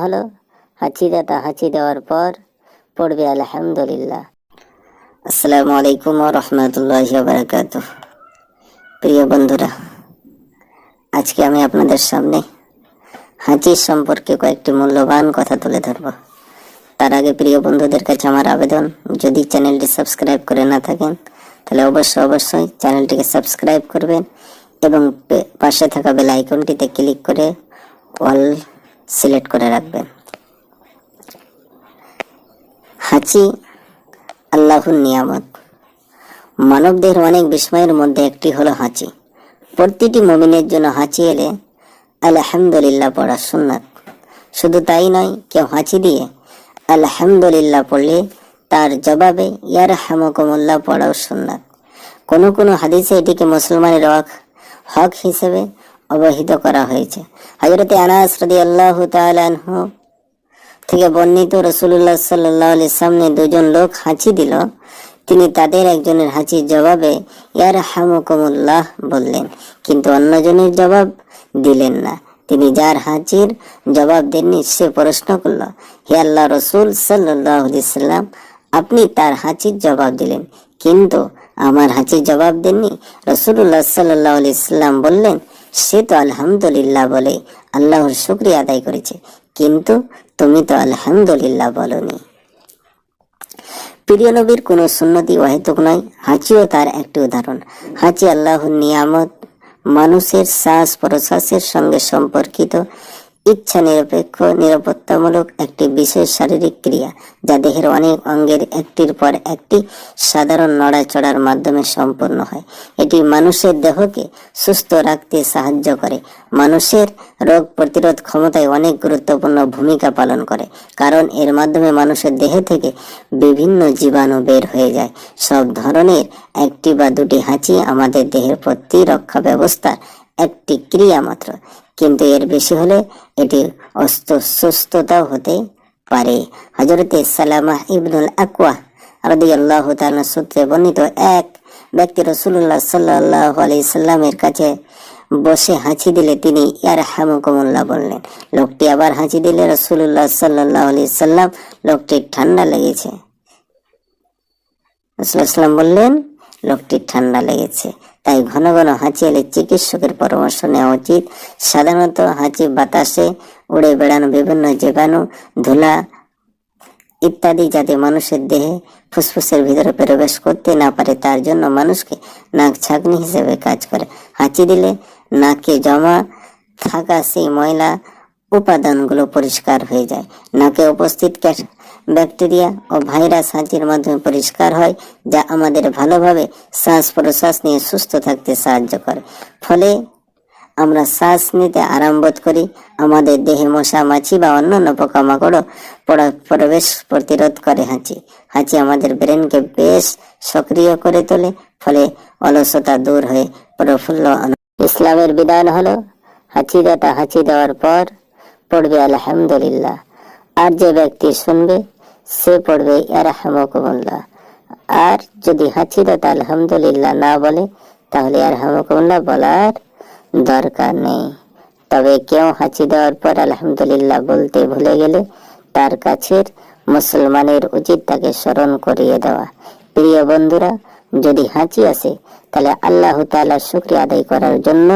হলো হাঁচিদাতা হাঁচি দেওয়ার পর পড়বে আলহামদুলিল্লাহ। আসসালামু আলাইকুম ওয়া রাহমাতুল্লাহি ওয়া বারাকাতুহু। প্রিয় বন্ধুরা, আজকে আমি আপনাদের সামনে হাঁচির সম্পর্কে কয়েকটি মূল্যবান কথা তুলে ধরব। তার আগে প্রিয় বন্ধুদের কাছে আমার আবেদন, যদি চ্যানেলটি সাবস্ক্রাইব করে না থাকেন তাহলে অবশ্যই চ্যানেলটিকে সাবস্ক্রাইব করবেন এবং পাশে থাকা বেল আইকনটিতে ক্লিক করে অল সিলেক্ট করে রাখবেন। হাঁচি আল্লাহর নিয়ামত। মানবদেহের অনেক বিস্ময়ের মধ্যে একটি হলো হাঁচি। প্রতিটি মুমিনের জন্য হাঁচি এলে আলহামদুলিল্লাহ পড়া সুন্নাত। শুধু তাই নয়, কেউ হাঁচি দিয়ে আলহামদুলিল্লাহ পড়লে তার জবাবে ইয়ারহামুকুমুল্লাহ পড়াও সুন্নাত। কোনো হাদিসে এটিকে মুসলমানের হক হিসেবে অবহিত করা হয়েছে। হযরতে আনাস রাদিয়াল্লাহু তাআলা আনহু থেকে বর্ণিত, রাসূলুল্লাহ সাল্লাল্লাহু আলাইহি সাল্লাম দুজন লোক হাঁচি দিল, তিনি তাদের একজনের হাঁচির জবাবে ইয়ারহামুকুমুল্লাহ বললেন, কিন্তু অন্যজনের জবাব দিলেন না। তিনি যার হাঁচির জবাব দেননি সে প্রশ্ন করল, হে আল্লাহ রাসূল সাল্লাল্লাহু আলাইহি সাল্লাম, আপনি তার হাঁচির জবাব দিলেন কিন্তু আমার হাঁচির জবাব দেননি। রাসূলুল্লাহ সাল্লাল্লাহু আলাইহি সাল্লাম বললেন, সে তো আলহামদুলিল্লাহ বলে আল্লাহর শুকরিয়া আদায় করেছে, কিন্তু তুমি তো আলহামদুলিল্লাহ বলনি। প্রিয় নবীর কোনো সুন্নতি অহেতুক নয়, হাঁচিও তার একটি উদাহরণ। হাঁচি আল্লাহর নিয়ামত, মানুষের শ্বাস প্রশ্বাসের সঙ্গে সম্পর্কিত ইচ্ছা নিরপেক্ষ নিরাপত্তামূলক একটি বিশেষ শারীরিক ক্রিয়া, যা দেহের অনেক অঙ্গের একটির পর একটি সাধারণ নড়াচড়ার মাধ্যমে সম্পন্ন হয়। এটি মানুষের দেহকে সুস্থ রাখতে সাহায্য করে, মানুষের রোগ প্রতিরোধ ক্ষমতায় অনেক গুরুত্বপূর্ণ ভূমিকা পালন করে, কারণ এর মাধ্যমে মানুষের দেহ থেকে বিভিন্ন জীবাণু বের হয়ে যায়। সব ধরনের একটি বা দুটি হাঁচি আমাদের দেহের প্রতিরক্ষা ব্যবস্থার একটি ক্রিয়া মাত্র, কিন্তু এর বেশি হলে এটি অসুস্থতাও হতে পারে। হযরতে সালামা ইবনুল আকওয়া রাদিয়াল্লাহু তাআলা সূত্রে বর্ণিত, এক ব্যক্তি রাসূলুল্লাহ সাল্লাল্লাহু আলাইহি সাল্লামের কাছে বসে হাঁচি দিলে তিনি ইয়ারহামুকুমুল্লাহ বললেন। লোকটি আবার হাঁচি দিলে রাসূলুল্লাহ সাল্লাল্লাহু আলাইহি সাল্লাম, লোকটির ঠান্ডা লেগেছে। রাসূলুল্লাহ সাল্লাম বললেন, লোকটির ঠান্ডা লেগেছে। তাই ঘন ঘন হাঁচি এলে চিকিৎসকের পরামর্শ নেওয়া উচিত। সাধারণত হাঁচি বাতাসে উড়ে বেড়ানো বিভিন্ন জীবাণু, ধুলা ইত্যাদি যাতে মানুষের দেহে ফুসফুসের ভিতরে প্রবেশ করতে না পারে তার জন্য মানুষকে নাক ছাঁকনি হিসেবে কাজ করে। হাঁচি দিলে নাকে জমা থাকা সেই ময়লা উপাদানগুলো পরিষ্কার হয়ে যায়। নাকে উপস্থিত ব্যাকটেরিয়া ও ভাইরাস হাঁচির মাধ্যমে পরিষ্কার হয়, যা আমাদের ভালোভাবে শ্বাস প্রশ্বাস নিয়ে সুস্থ থাকতে সাহায্য করে। ফলে আমরা শ্বাস নিতে আরাম বোধ করি। আমাদের দেহে মশা মাছি বা অন্যান্য পোকামাকড় প্রবেশ প্রতিরোধ করে হাঁচি আমাদের ব্রেনকে বেশ সক্রিয় করে তোলে, ফলে অলসতা দূর হয়ে প্রফুল্ল। ইসলামের বিধান হলো হাঁচিদাতা হাঁচি দেওয়ার পর পড়বে আলহামদুলিল্লাহ, আর যে ব্যক্তি শুনবে সে পড়বে ইয়ারহামুকুমুল্লাহ। আর যদি হাঁচিদাতা আলহামদুলিল্লাহ না বলে তাহলে ইয়ারহামুকুমুল্লাহ বলার দরকার নেই। তবে কেউ হাঁচি দেওয়ার পর আলহামদুলিল্লাহ বলতে ভুলে গেলে তার কাছের মুসলমানের উচিত তাকে স্মরণ করিয়ে দেওয়া। প্রিয় বন্ধুরা, যদি হাঁচি আসে তাহলে আল্লাহ তাআলার শুকরিয়া আদায় করার জন্য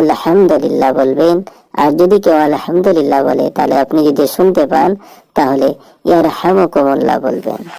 আলহামদুলিল্লাহ বলবেন। আর যদি কেউ আলহামদুলিল্লাহ বলে তাহলে আপনি যদি শুনতে পান তাহলে ইয়ারহামুকুমুল্লাহ বলবেন।